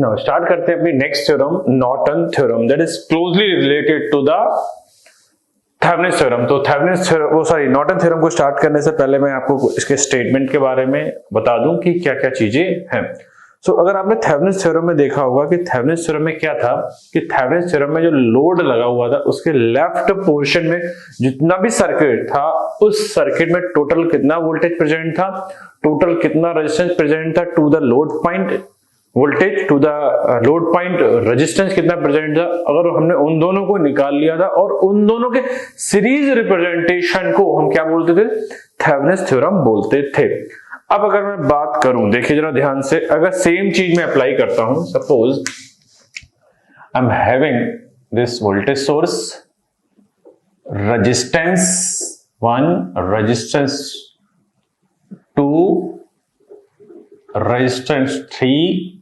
Now start करते हैं अपनी next theorem, Norton theorem, that is closely related to the Thevenin's theorem. तो Thevenin's theorem, Norton theorem को start करने से पहले मैं आपको इसके स्टेटमेंट के बारे में बता दूं कि क्या क्या चीजें हैं। अगर आपने थेवेनिन्स थ्योरम में देखा होगा कि थेवेनिन्स थ्योरम में क्या था कि थेवेनिन्स थ्योरम में जो लोड लगा हुआ था उसके लेफ्ट पोर्शन में जितना भी सर्किट था उस सर्किट में टोटल कितना वोल्टेज प्रेजेंट था, टोटल कितना रेजिस्टेंस प्रेजेंट था to the load point voltage, to the load point resistance कितना प्रेजेंट था। अगर हमने उन दोनों को निकाल लिया था और उन दोनों के सीरीज रिप्रेजेंटेशन को हम क्या बोलते थे, थेवेनिन्स थ्योरम बोलते थे। अब अगर मैं बात करूं, देखिए जरा ध्यान से, अगर सेम चीज मैं अप्लाई करता हूं, suppose I am having this voltage source, resistance 1, resistance 2, resistance 3,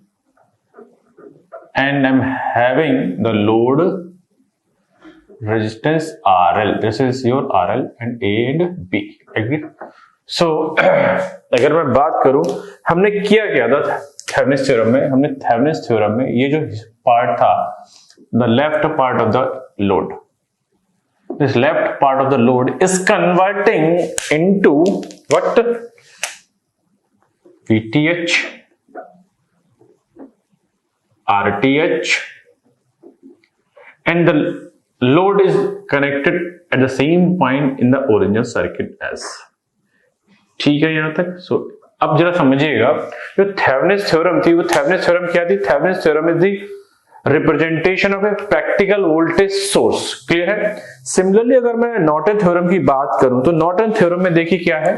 and I'm having the load resistance RL. This is your RL and A and B. Agree? So अगर मैं बात करूं, हमने क्या था थेवेनिन्स थ्योरम में, हमने थेवेनिन्स थ्योरम में ये जो पार्ट था, the left part of the load, this left part of the load is converting into what? VTH, RTH, and the load is connected at the same point in the original circuit as. ठीक है यहां तक। अब जरा समझिएगा, जो Thevenin's theorem थी वो थेवेनिन्स थ्योरम क्या थी? Thevenin's theorem is the representation of A practical voltage source. Clear है? सिमिलरली अगर मैं नॉर्टन थ्योरम की बात करूं तो नॉर्टन थ्योरम में देखिए क्या है,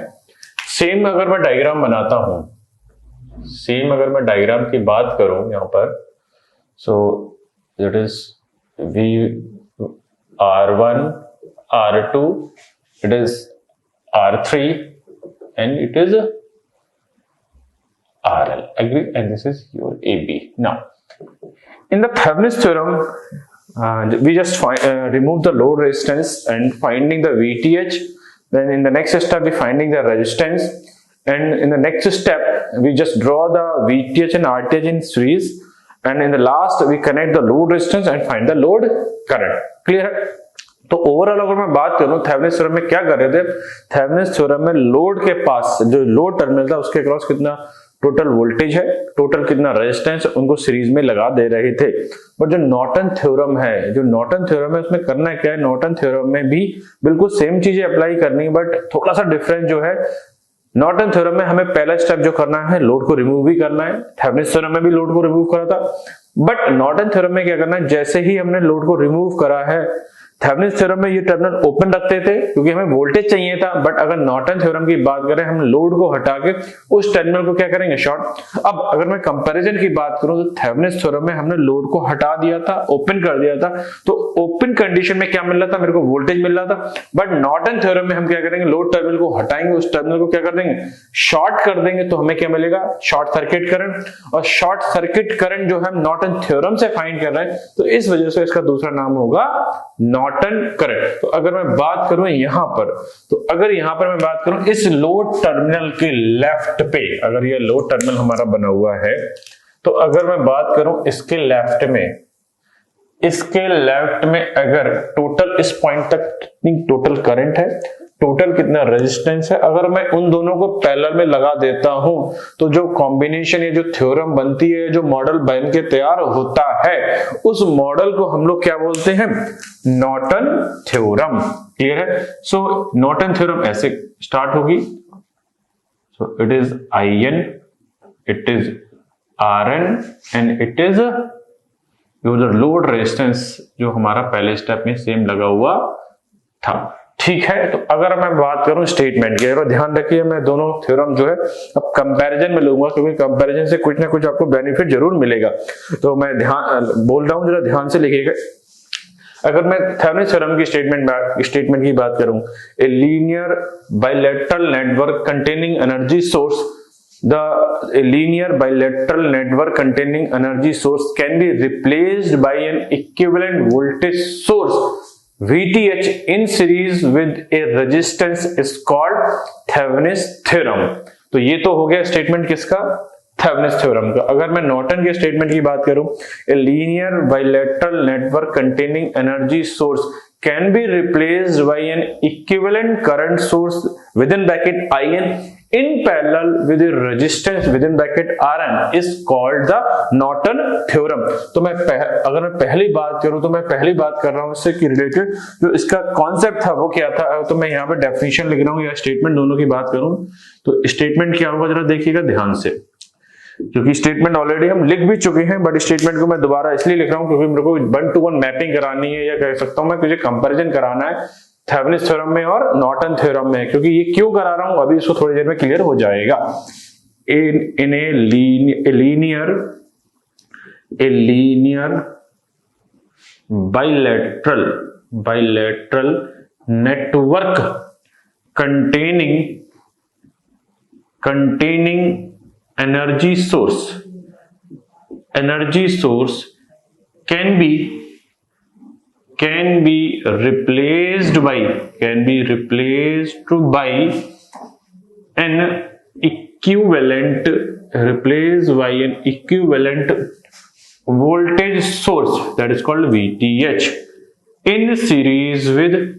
सेम अगर मैं डायग्राम बनाता हूं, सेम अगर मैं डायग्राम की बात करूं यहां पर, so that is V R1, R2, it is R3, and it is RL. Agree? And this is your AB. Now, in the Thevenin's theorem, we just remove the load resistance and finding the VTH. Then in the next step, we finding the resistance, and in the next step, we just draw the VTH and RTH in series. And in the last we connect the load resistance and find the load current. Clear है? तो overall अगर मैं बात करूं Thevenin's theorem में क्या कर रहे थे, थेवेनिन्स थ्योरम में लोड के पास जो लोड टर्मिनल था उसके क्रॉस कितना टोटल वोल्टेज है, टोटल कितना रेजिस्टेंस, उनको सीरीज में लगा दे रहे थे। बट जो नॉर्टन थ्योरम है, जो नॉर्टन थ्योरम है उसमें करना क्या है, नॉर्टन थ्योरम में भी बिल्कुल सेम चीजें अप्लाई करनी है, बट थोड़ा सा डिफरेंस जो है, नॉर्टन थ्योरम में हमें पहला स्टेप जो करना है लोड को रिमूव भी करना है, थेवेनिन्स थ्योरम में भी लोड को रिमूव करा था, बट नॉर्टन थ्योरम में क्या करना है, जैसे ही हमने लोड को रिमूव करा है, थेवेनिन्स थ्योरम में ये टर्मिनल ओपन रखते थे क्योंकि हमें वोल्टेज चाहिए था, बट अगर नॉर्टन थ्योरम की बात करें हम लोड को हटा के उस टर्मिनल को क्या करेंगे, शॉर्ट। अब अगर मैं कंपैरिजन की बात करूं तो थेवेनिन्स थ्योरम में हमने लोड को हटा दिया था, ओपन कर दिया था, तो ओपन कंडीशन में क्या मिल रहा था, मेरे को वोल्टेज मिल रहा था। बट नॉर्टन थ्योरम में हम क्या करेंगे, लोड टर्मिनल को हटाएंगे, उस टर्मिनल को क्या कर देंगे, शॉर्ट कर देंगे, तो हमें क्या मिलेगा, शॉर्ट सर्किट करंट। और शॉर्ट सर्किट करंट जो है हम नॉर्टन थ्योरम से फाइंड कर रहे हैं, तो इस वजह से इसका दूसरा नाम होगा नॉर्टन करंट। तो अगर मैं बात करूं यहां पर, तो अगर यहां पर मैं बात करूं इस लोड टर्मिनल के लेफ्ट पे, अगर ये लोड टर्मिनल हमारा बना हुआ है, तो अगर मैं बात करूं इसके लेफ्ट में, इसके लेफ्ट में अगर टोटल इस पॉइंट तक कितनी टोटल करंट है, टोटल कितना रेजिस्टेंस है, अगर मैं उन दोनों को पैरेलल में लगा देता हूं तो जो कॉम्बिनेशन है, जो थ्योरम बनती है, जो मॉडल बन के तैयार होता है, उस मॉडल को हम लोग क्या बोलते हैं, नॉर्टन थ्योरम। क्लियर है? सो नॉर्टन थ्योरम ऐसे स्टार्ट होगी, सो it is IN, it is RN and it is load resistance जो हमारा पहले स्टेप में सेम लगा हुआ था। ठीक है? तो अगर मैं बात करूं स्टेटमेंट की, अगर ध्यान रखिए मैं दोनों थ्योरम जो है अब कंपैरिजन में लूंगा क्योंकि कंपैरिजन से कुछ ना कुछ आपको बेनिफिट जरूर मिलेगा, तो मैं ध्यान बोल रहा हूं, जरा ध्यान से लिखिएगा। अगर मैं थेवेनिन्स थ्योरम की स्टेटमेंट की बात करूं, a linear bilateral network containing energy source, the linear bilateral network containing energy source can be replaced by an equivalent voltage source VTH in series with a resistance is called Thevenin's theorem। तो ये तो हो गया statement किसका, Thevenin's theorem का। अगर मैं Norton के स्टेटमेंट की बात करूं, a linear bilateral network containing energy source can be replaced by an equivalent current source within bracket IN in parallel with the resistance within bracket RN is called the Norton theorem। तो अगर मैं पहली बात करूं तो मैं पहली बात कर रहा हूं इससे कि रिलेटेड जो इसका कॉन्सेप्ट था वो क्या था। तो मैं यहाँ पे डेफिनेशन लिख रहा हूं या स्टेटमेंट दोनों की बात करूं तो स्टेटमेंट क्या होगा जरा देखिएगा ध्यान से, क्योंकि स्टेटमेंट ऑलरेडी हम लिख भी चुके हैं, बट स्टेटमेंट को मैं दोबारा इसलिए लिख रहा हूं क्योंकि मेरे को 1-to-1 मैपिंग करानी है, या कह सकता हूं मैं मुझे कंपैरिजन कराना है थेवेनिन्स थ्योरम में और नॉर्टन थ्योरम में। क्योंकि ये क्यों करा रहा हूं अभी इसको थोड़ी देर में क्लियर हो जाएगा। In a linear bilateral network containing energy source can be replaced by an equivalent voltage source that is called VTH in series with a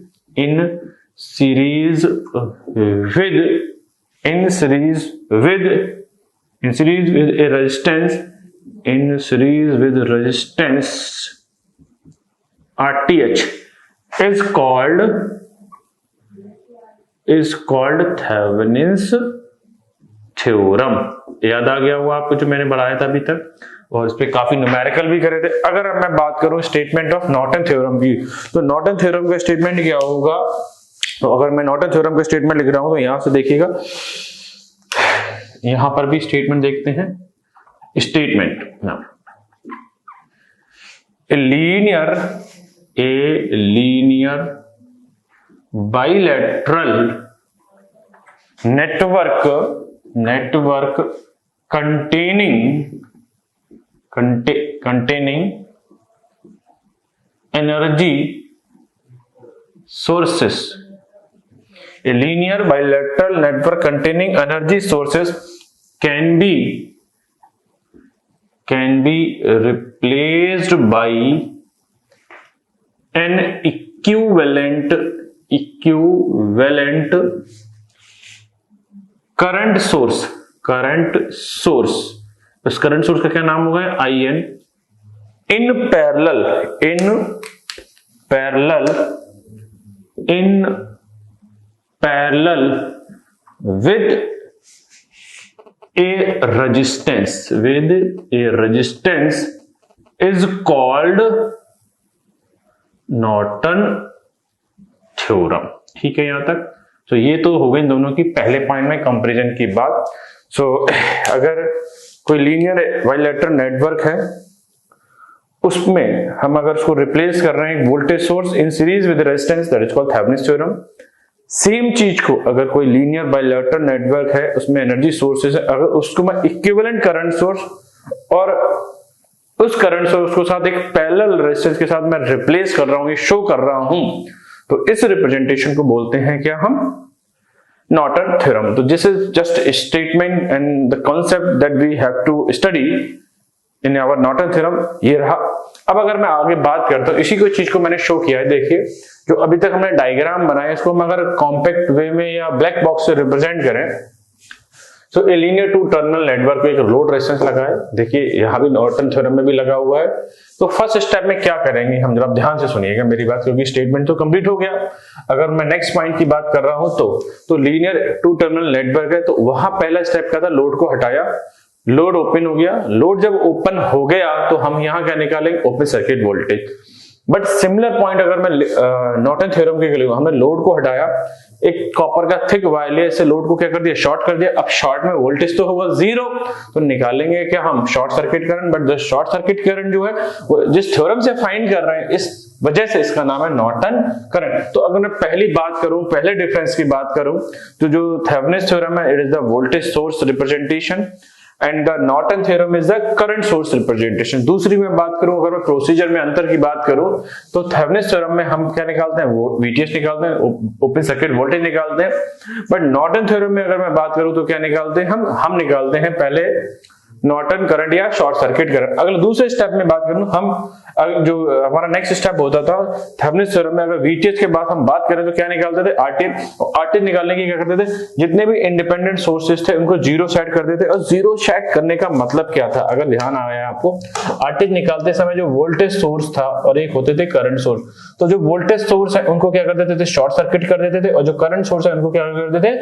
resistance RTH is called Thevenin's theorem. याद आ गया हुआ आपको जो मैंने बढ़ाया था अभी तक, और इस पे काफी न्यूमेरिकल भी करे थे। अगर अब मैं बात करूं स्टेटमेंट ऑफ नॉर्टन थ्योरम की, तो नॉर्टन थ्योरम का स्टेटमेंट क्या होगा। तो अगर मैं नॉर्टन थ्योरम का स्टेटमेंट लिख रहा हूं तो यहां से देखिएगा, यहां पर भी स्टेटमेंट देखते हैं। Statement a linear bilateral network containing energy sources, a linear bilateral network containing energy sources can be replaced by an equivalent current source। इस करंट सोर्स का क्या नाम होगा, IN in parallel with a resistance is called Norton theorem. ठीक है यहां तक। तो ये तो हो गई दोनों की पहले पॉइंट में कंपैरिजन की बात। सो अगर कोई लीनियर बाइलेटरल नेटवर्क है उसमें हम अगर उसको रिप्लेस कर रहे हैं voltage source in series with resistance, that is called Thevenin's theorem. Same चीज को अगर कोई लीनियर बाइलेटरल नेटवर्क है उसमें एनर्जी सोर्सेज है, अगर उसको मैं इक्विवेलेंट करंट सोर्स और उस करंट सोर्स को साथ एक पैरेलल रेजिस्टेंस के साथ मैं रिप्लेस कर रहा हूं, ये शो कर रहा हूं, तो इस रिप्रेजेंटेशन को बोलते हैं क्या हम, नॉर्टन थ्योरम। तो this is just statement and the concept that we have to study in our Norton theorem. ये रहा। अब अगर मैं आगे बात करता हूं, इसी को चीज को मैंने शो किया है, देखिए जो अभी तक हमने डायग्राम बनाया इसको हम अगर कॉम्पैक्ट वे में या ब्लैक बॉक्स से रिप्रेजेंट करें, so a linear two terminal network में एक लोड रेजिस्टेंस लगा है, देखिए यहां भी नॉर्टन थ्योरम में भी लगा हुआ है। तो फर्स्ट स्टेप में क्या करेंगे हम, जरा ध्यान से सुनिएगा मेरी बात, क्योंकि स्टेटमेंट तो कंप्लीट हो गया। अगर मैं नेक्स्ट पॉइंट की बात कर रहा हूं तो लीनियर टू टर्मिनल नेटवर्क है, तो वहां पहला स्टेप क्या था, लोड को हटाया, लोड ओपन हो गया। लोड जब ओपन हो गया तो हम यहां क्या निकालेंगे, open circuit voltage. But similar point अगर मैं नॉर्टन थ्योरम के लिए, हमने लोड को हटाया, एक कॉपर का थिक वायर लिया, इससे लोड को क्या कर दिया, शॉर्ट कर दिया। अब शॉर्ट में वोल्टेज तो होगा 0, तो निकालेंगे क्या हम, short circuit current. But short circuit current जो है वो जिस थ्योरम से फाइंड कर रहे हैं, इस वजह से इसका नाम है नॉर्टन करंट। तो अगर मैं पहली बात करूं, पहले डिफरेंस की बात करूं, तो जो थेवेनिन्स थ्योरम है, it is the voltage source representation and the Norton theorem is the current source representation. दूसरी में बात करूं, अगर मैं प्रोसीजर में अंतर की बात करूं, तो थेवेनिन्स थ्योरम में हम क्या निकालते हैं, वो VTH निकालते हैं, ओपन सर्किट वोल्टेज निकालते हैं। बट नॉर्टन थ्योरम में अगर मैं बात करूं तो क्या निकालते हैं हम निकालते हैं पहले नॉर्टन करंट या शॉर्ट सर्किट करंट। अगर दूसरे स्टेप में बात करूं हम, जो हमारा नेक्स्ट स्टेप होता था थेवेनिन थ्योरम में, अगर वीटीएच के बाद हम बात करें तो क्या निकालते थे, आरटीएच। आरटीएच निकालने की क्या करते थे, जितने भी इंडिपेंडेंट सोर्सेज थे उनको जीरो सेट कर देते। और जीरो सेट करने का मतलब क्या था, अगर ध्यान आया आपको, आरटीएच निकालते समय जो वोल्टेज सोर्स था और एक होते थे करंट सोर्स, तो जो वोल्टेज सोर्स है उनको क्या कर देते थे, शॉर्ट सर्किट कर देते थे, और जो करंट सोर्स है उनको क्या कर देते थे,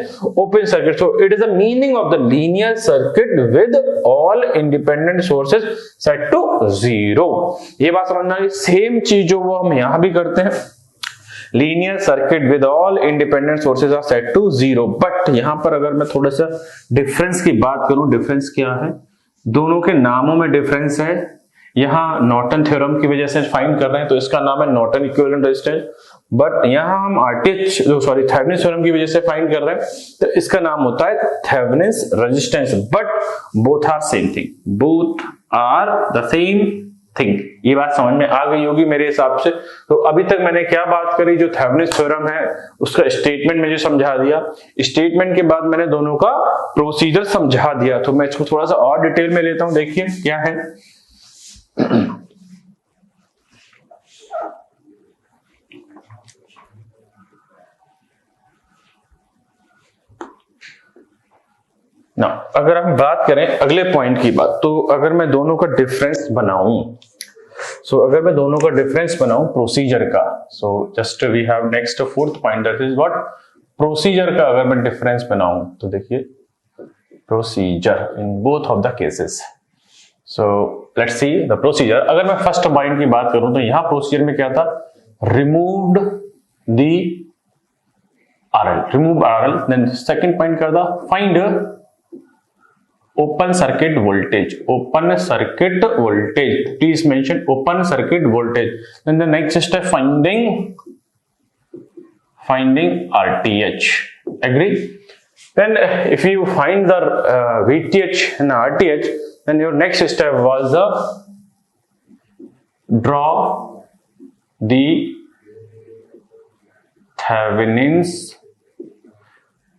open circuit. So it is the meaning of the linear circuit with all independent sources set to zero. ये बात समझना है, सेम चीज जो वो हम यहां भी करते हैं, linear circuit with all independent sources are set to zero. But यहां पर अगर मैं थोड़ा सा डिफरेंस की बात करूं, डिफरेंस क्या है, दोनों के नामों में डिफरेंस है। यहां नॉर्टन थ्योरम की वजह से फाइंड कर रहे हैं तो इसका नाम है नॉर्टन इक्विवेलेंट रेजिस्टेंस, बट यहां हम आरटीएच थेवेनिन थ्योरम की वजह से फाइंड कर रहे हैं तो इसका नाम होता है Thevenin resistance. But both are same thing, both are the same thing. ये बात समझ में आ गई होगी मेरे हिसाब से। तो अभी तक मैंने क्या बात करी, जो थेवेनिन थ्योरम है उसका स्टेटमेंट मुझे समझा दिया, स्टेटमेंट के बाद मैंने दोनों का प्रोसीजर समझा दिया। तो मैं इसको थोड़ा सा और डिटेल में लेता हूं, देखिए क्या है। ना अगर हम बात करें अगले पॉइंट की बात, तो अगर मैं दोनों का डिफरेंस बनाऊं, अगर मैं दोनों का डिफरेंस बनाऊं प्रोसीजर का, just we have next fourth point, that is what, procedure का अगर मैं डिफरेंस बनाऊं तो देखिए procedure in both of the cases. So let's see the procedure. अगर मैं फर्स्ट पॉइंट की बात करूं तो यहां प्रोसीजर में क्या था, removed the RL, remove RL. Then second point क्या था, find open circuit voltage, open circuit voltage, please mention open circuit voltage. Then the next step, finding RTH, agree? Then if you find the VTH and RTH, then your next step was the draw the Thevenin's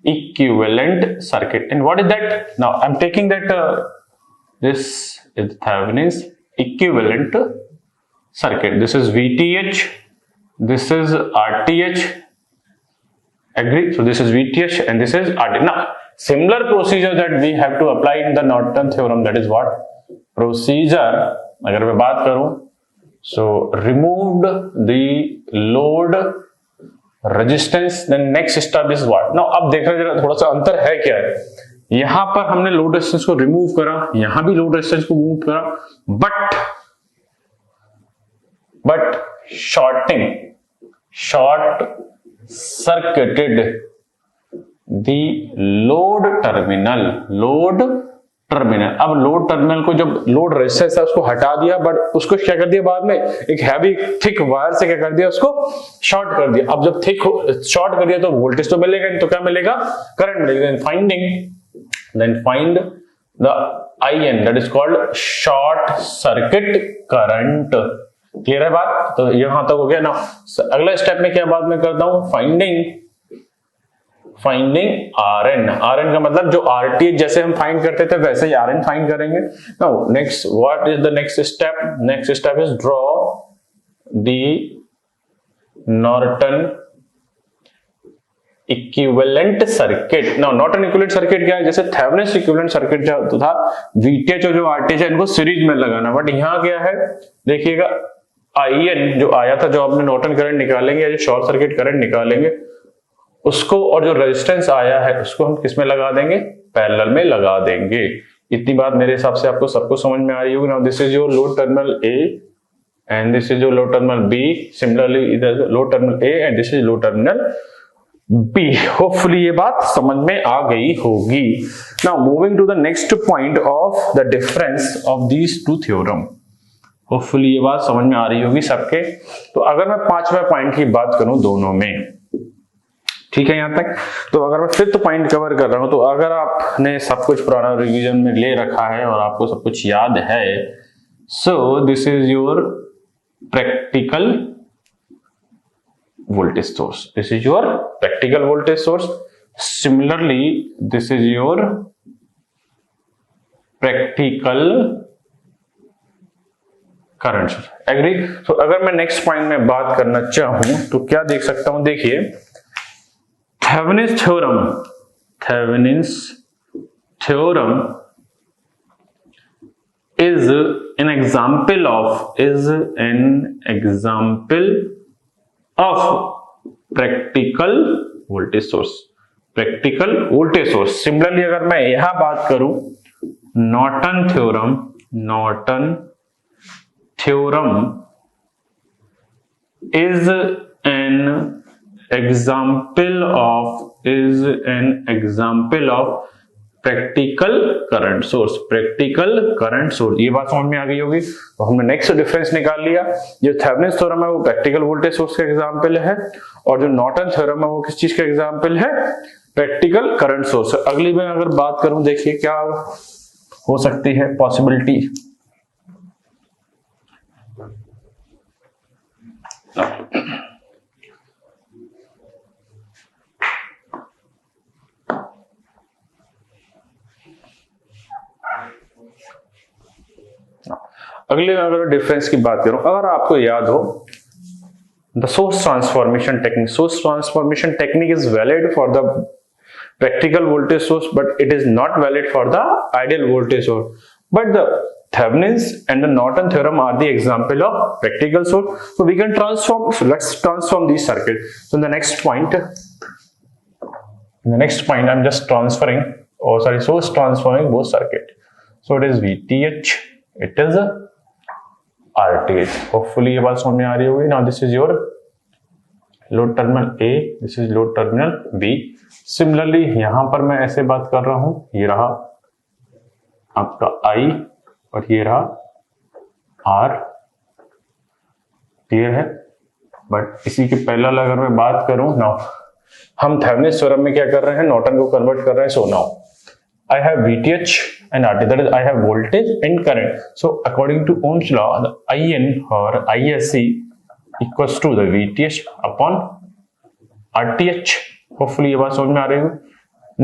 equivalent circuit. And what is that? Now I'm taking that this is Thevenin's equivalent circuit. This is VTH, this is RTH, agree? So this is VTH and this is RTH. Now similar procedure that we have to apply in the Norton theorem, that is what, procedure अगर मैं बात करूं, so removed the load resistance, then next step is what. Now अब देख रहे हैं थोड़ा सा अंतर है क्या है, यहां पर हमने लोड रेजिस्टेंस को रिमूव करा, यहां भी लोड रेजिस्टेंस को रिमूव करा, but short circuited the load terminal. अब लोड टर्मिनल को, जब लोड रेजिस्टेंस है उसको हटा दिया, बट उसको क्या कर दिया, बाद में एक हैवी थिक वायर से क्या कर दिया, उसको शॉर्ट कर दिया। अब जब थिक शॉर्ट कर दिया तो वोल्टेज तो मिलेगा नहीं, तो क्या मिलेगा, करंट मिलेगा। Then find the IN, that is called short circuit current. Clear है बात? तो यहां तक हो गया ना। अगला स्टेप में क्या बात मैं करता हूं, फाइंडिंग RN का मतलब जो RTH जैसे हम फाइंड करते थे वैसे ही RN फाइंड करेंगे। Now next what is the next step, next step is draw the Norton equivalent circuit. Now Norton equivalent circuit क्या है, जैसे थेवेनिन इक्विवेलेंट सर्किट जो था, VTH और जो RTH है इनको सीरीज में लगाना, बट यहां क्या है देखिएगा, IN जो आया था, जो आपने नॉर्टन करंट निकालेंगे या जो शॉर्ट सर्किट करंट निकालेंगे उसको, और जो रेजिस्टेंस आया है उसको हम किस में लगा देंगे, पैरेलल में लगा देंगे। इतनी बात मेरे हिसाब से आपको सबको समझ में आ रही होगी। Now this is your load terminal A and this is your load terminal B, similarly इधर load terminal A and this is load terminal B। Hopefully ये बात समझ में आ गई होगी। Now moving to the next point of the difference of these two theorem. Hopefully ये बात समझ में आ रही होगी सबके। तो अगर मैं पांचवें पॉइंट की बात करूं दोनों में, ठीक है यहां तक, तो अगर मैं फिफ्थ पॉइंट कवर कर रहा हूं, तो अगर आपने सब कुछ पुराना रिवीजन में ले रखा है और आपको सब कुछ याद है, so this is your practical voltage source, this is your practical voltage source. Similarly this is your practical current source. Agree? तो अगर मैं नेक्स्ट पॉइंट में बात करना चाहूं तो क्या देख सकता हूं, देखिए Thevenin's theorem is an example of practical voltage source। Similarly अगर मैं यहां बात करूं, Norton theorem is an example of practical current source. ये बात समझ में आ गई होगी। तो हमने नेक्स्ट डिफरेंस निकाल लिया, जो थेवेनिन्स थ्योरम है वो प्रैक्टिकल वोल्टेज सोर्स का एग्जांपल है, और जो नॉर्टन थ्योरम है वो किस चीज का एग्जांपल है, प्रैक्टिकल करंट सोर्स। अगली में अगर बात करूं, देखिए क्या हो सकती है पॉसिबिलिटी। अगले में अगर डिफरेंस की बात करूं, अगर आपको याद हो the source transformation technique is valid for the practical voltage source, but it is not valid for the ideal voltage source. But the Thevenin's and the Norton theorem are the example of practical source, so we can transform. So let's transform these circuit. So in the next point I'm just source transforming both circuit. So it is VTH, it is RTH। hopefully ये बात समझ में आ रही होगी। now this is your load terminal A, this is load terminal B। similarly यहां पर मैं ऐसे बात कर रहा हूं, ये रहा आपका I और ये रहा R, क्लियर है। बट इसी के पैरेलल अगर मैं बात करूं, नाउ हम थेवेनिन्स थ्योरम में क्या कर रहे हैं, नॉर्टन को कन्वर्ट कर रहे हैं। So now I have VTH and RT, that is I have voltage and current। so according to Ohm's law, the IN or ISC equals to the VTH upon RTH। hopefully ये बात समझ में आ रही है।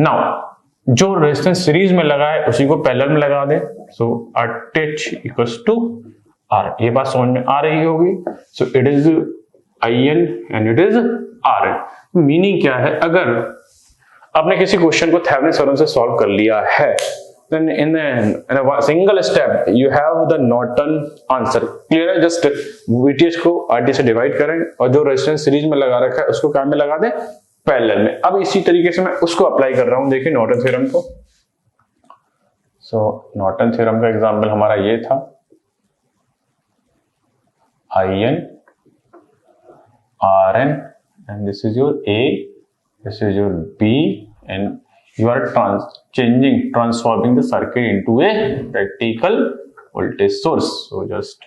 now जो resistance series में लगा है उसी को पैरेलल में लगा दे। सो RTH इक्वल्स टू R, ये बात समझ में आ रही होगी। सो it is IN and it is RN। Meaning क्या है, अगर आपने किसी क्वेश्चन को थेवेनिन्स थ्योरम से सॉल्व कर लिया है, then in a single step you have the Norton answer। Clear है? जस्ट VTH को RT से डिवाइड करें और जो रेजिस्टेंस सीरीज में लगा रखा है उसको क्या में लगा दें, पैरेलल में। अब इसी तरीके से मैं उसको अप्लाई कर रहा हूं, देखिए नॉर्टन थ्योरम को। सो नॉर्टन थ्योरम का एग्जांपल हमारा ये था, IN RN and this is your A, this is your B, and you are transforming the circuit into a practical voltage source। so just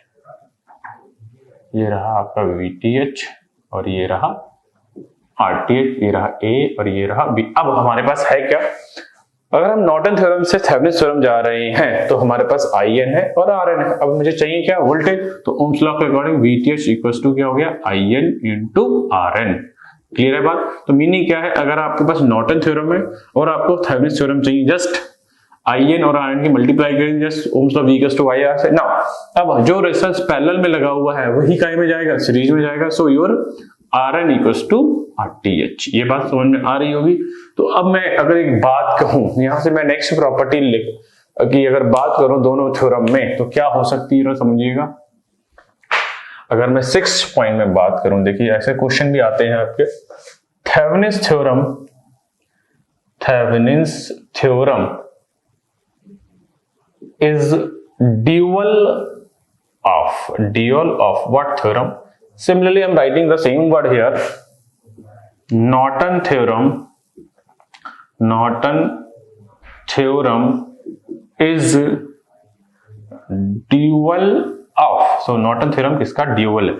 ये रहा आपका VTH और ये रहा RTH, ये रहा A और ये रहा B। अब हमारे पास है क्या, अगर हम नॉर्टन थ्योरम से थेवेनिन्स थ्योरम जा रहे हैं तो हमारे पास IN है और RN है। अब मुझे चाहिए क्या, वोल्टेज। तो ओम्स लॉ के अकॉर्डिंग VTH इक्वल्स टू क्या हो गया, IN into RN। क्लियर है बात? तो मीनिंग क्या है, अगर आपके पास नॉर्टन थ्योरम है और आपको थेवेनिन्स थ्योरम चाहिए, जस्ट IN और RN की मल्टीप्लाई करेंगे, just Ohm's law V equals to IR से। नाउ अब जो रेजिस्टेंस पैरेलल में लगा हुआ है वही काय में जाएगा, सीरीज में जाएगा। So your RN equals to RTH। ये बात समझ में आ रही होगी। तो अब मैं अगर एक बात कहूं, यहां से मैं नेक्स्ट प्रॉपर्टी की अगर बात करूं दोनों थ्योरम में, तो क्या हो सकती है समझिएगा। अगर मैं 6 पॉइंट में बात करूं, देखिए ऐसे क्वेश्चन भी आते हैं आपके। Thevenin's theorem is dual of what theorem. Similarly, I'm writing the same word here. Norton theorem is dual of। So Norton theorem किसका ड्यूअल है।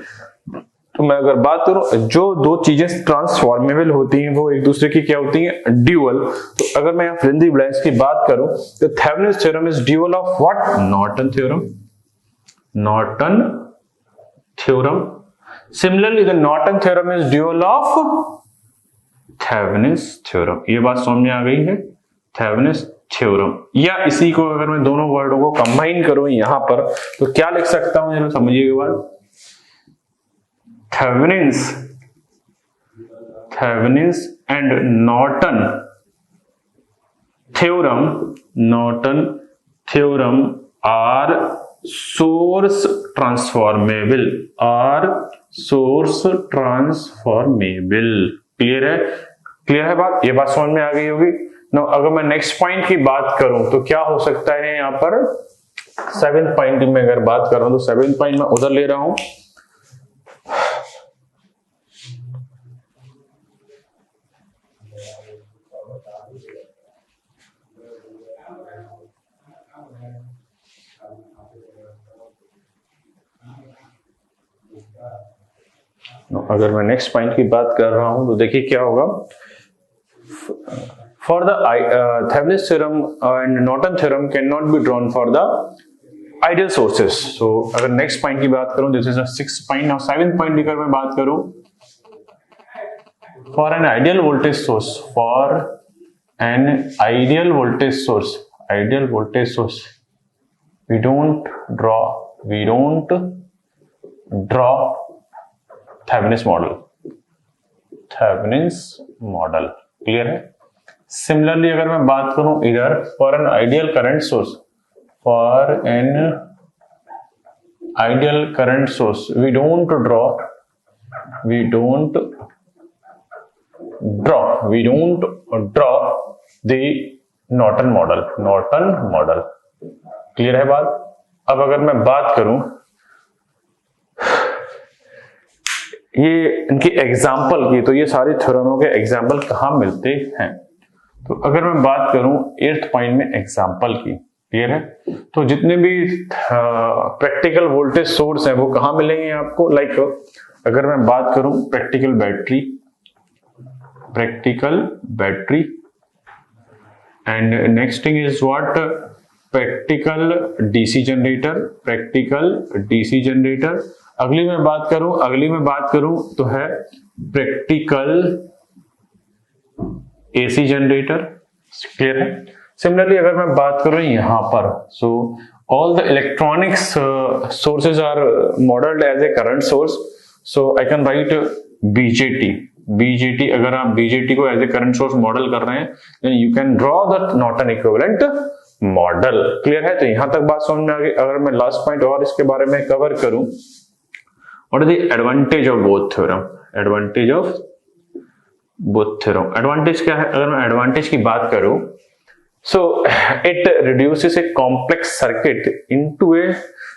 तो मैं अगर बात करूं, जो दो चीजें ट्रांसफॉर्मेबल होती हैं वो एक दूसरे की क्या होती हैं, ड्यूअल। तो अगर मैं यहाँ फिल इन द ब्लैंक्स की बात करूं, तो Thevenin's theorem is dual of what, Norton theorem. Similarly, the Norton theorem is dual of Thevenin's theorem। ये बात समझ में आ गई है। Thevenin's थ्योरम, या इसी को अगर मैं दोनों वर्डों को कंबाइन करूं यहां पर तो क्या लिख सकता हूं, जरा समझिए एक बार। Thevenin's and Norton theorem are source transformable, clear है बात, ये बात समझ में आ गई होगी। नो अगर मैं नेक्स्ट पॉइंट की बात करूं तो क्या हो सकता है यहाँ पर, 7th पॉइंट की मैं अगर बात कर रहा हूं तो 7th पॉइंट मैं उधर ले रहा हूं। अगर मैं नेक्स्ट पॉइंट की बात कर रहा हूं तो देखिए क्या होगा, for the Thevenin's theorem and Norton theorem cannot be drawn for the ideal sources. So अगर नेक्स्ट पॉइंट की बात करूं, दिस इज 6th पॉइंट। नाउ 7th पॉइंट की अगर मैं बात करूं, for an ideal voltage source we don't draw Thevenin's model, clear है। सिमिलरली अगर मैं बात करूं इधर, for an ideal current source we don't draw the Norton model, clear है बात। अब अगर मैं बात करूं ये इनकी एग्जाम्पल की, तो ये सारी थ्योरमों के एग्जाम्पल कहां मिलते हैं, तो अगर मैं बात करूं 8th पॉइंट में एग्जाम्पल की, क्लियर है। तो जितने भी प्रैक्टिकल वोल्टेज सोर्स हैं वो कहां मिलेंगे आपको, लाइक अगर मैं बात करूं practical battery and next thing is what, practical DC generator. अगली मैं बात करूं तो है प्रैक्टिकल एसी जनरेटर, क्लियर है। सिमिलरली अगर मैं बात करूं यहां पर, so all the electronics sources are modelled as a current source, so I can write BJT. अगर आप बीजेटी को as a current source model कर रहे हैं then you can draw the Norton equivalent model, clear है। तो यहां तक बात समझ में आ गई। अगर मैं लास्ट पॉइंट और इसके बारे में कवर करूं, what is the advantage of both theorem, advantage क्या है, अगर मैं एडवांटेज की बात करूं, so it reduces a complex circuit into a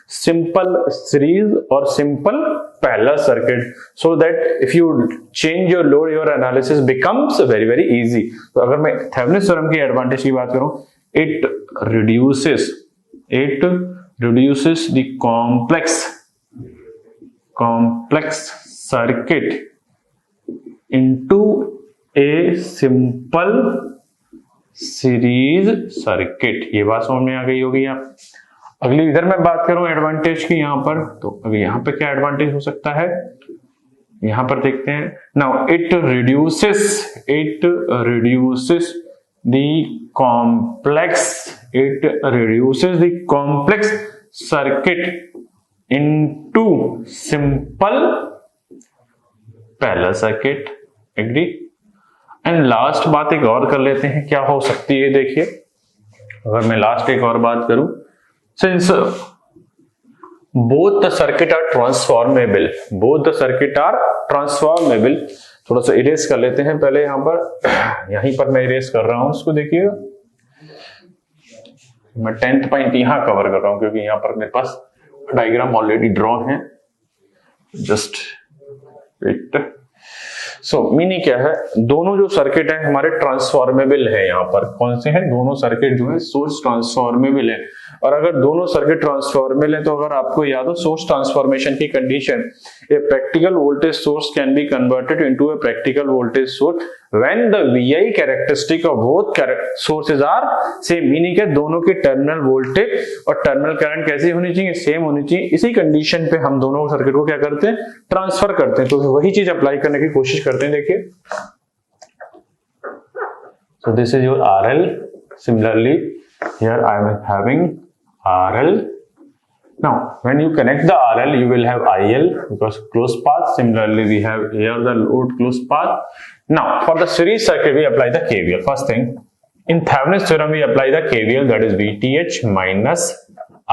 simple series और simple parallel circuit, so that if you change your load your analysis becomes very very easy. तो अगर मैं थेवेनिन्स थ्योरम की एडवांटेज की बात करूं, it reduces the complex circuit into a simple series circuit। ये बात समझ में आ गई होगी आप। अगली इधर मैं बात करूं एडवांटेज की यहां पर, तो अभी यहां पे क्या एडवांटेज हो सकता है, यहां पर देखते हैं। Now it reduces the complex circuit into simple parallel circuit, agree। And last बात एक और कर लेते हैं, क्या हो सकती है, देखिए अगर मैं लास्ट एक और बात करूं, since both the circuit are transformable, थोड़ा सा इरेज कर लेते हैं पहले। यहां पर यहीं पर मैं इरेज कर रहा हूं उसको, देखिएगा मैं 10th पॉइंट यहां कवर कर रहा हूं क्योंकि यहां पर मेरे पास डायग्राम ऑलरेडी ड्रॉ है, जस्ट वेट। सो मीनिंग क्या है, दोनों जो सर्किट है हमारे ट्रांसफॉर्मेबल है। यहाँ पर कौन से हैं, दोनों सर्किट जो है सोर्स ट्रांसफॉर्मेबल है। और अगर दोनों सर्किट ट्रांसफॉर्मेबल है तो अगर आपको याद हो सोर्स ट्रांसफॉर्मेशन की condition, a practical voltage source can be converted into a practical voltage source when the VI characteristic of both sources are same. Meaning है दोनों की टर्मिनल वोल्टेज और टर्मिनल करंट कैसी होनी चाहिए, सेम होनी चाहिए। इसी कंडीशन पे हम दोनों सर्किट को क्या करते हैं, ट्रांसफर करते हैं। तो वही चीज अप्लाई करने की कोशिश करते हैं। देखिए, so this is your RL Similarly, here I am having RL. Now, when you connect the RL, you will have IL because closed path. Similarly, we have here the load closed path. Now, for the series circuit, we apply the KVL. First thing, in Thevenin's theorem, we apply the KVL, that is VTH minus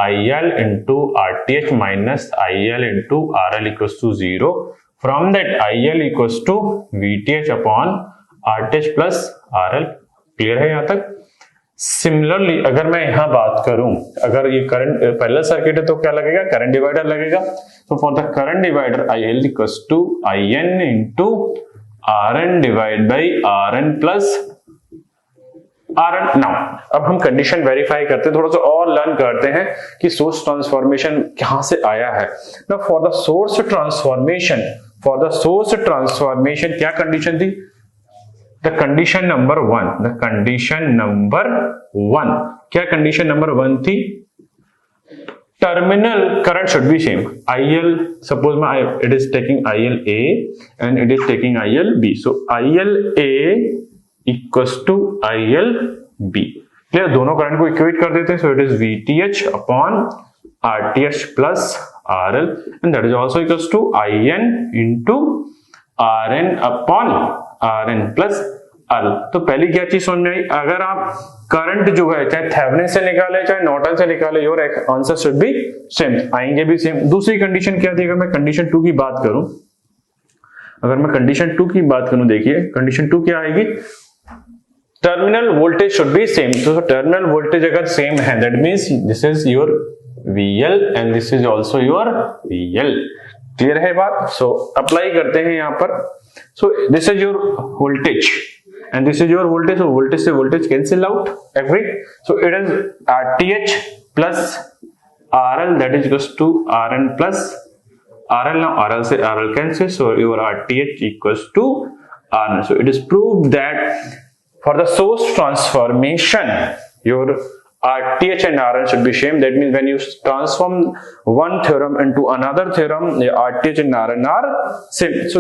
IL into RTH minus IL into RL equals to 0. From that, IL equals to VTH upon RTH plus RL. Clear है यहाँ तक? Similarly अगर मैं यहां बात करूं, अगर ये करंट पैरेलल सर्किट है तो क्या लगेगा? करंट डिवाइडर लगेगा. तो for the current divider IL equals to IN into RN divide by RN plus RN. Now अब हम कंडीशन वेरीफाई करते हैं, थोड़ा सा और लर्न करते हैं कि सोर्स ट्रांसफॉर्मेशन कहां से आया है. Now for the source transformation क्या कंडीशन थी? The condition number one. क्या condition number one थी? Terminal current should be same. IL, suppose it is taking IL A and it is taking IL B. So IL A equals to IL B. Clear? दोनों current को equate कर देते हैं. So it is VTH upon RTH plus RL and that is also equals to IN into RN upon RN plus RL. तो पहली क्या चीज समझ में आई? अगर आप करंट जो है चाहे थेवेनिन से निकाले चाहे नॉर्टन से निकाले, your answer should be same, आएंगे भी सेम. दूसरी कंडीशन क्या थी? अगर मैं कंडीशन 2 की बात करूं, देखिए कंडीशन 2 क्या आएगी? Terminal voltage should be same. तो टर्मिनल वोल्टेज अगर सेम है, that means this is your VL and this is also your VL. Clear है बात? सो अप्लाई करते हैं यहां पर. So this is your voltage and this is your voltage. So voltage से voltage cancel out. Agree? So it is RTH plus RL, that is equals to RN plus RL. Now RL से RL cancel, so your RTH equals to RN. So it is proved that for the source transformation, your RTH and RN should be same. That means when you transform one theorem into another theorem, the RTH and RN are same. So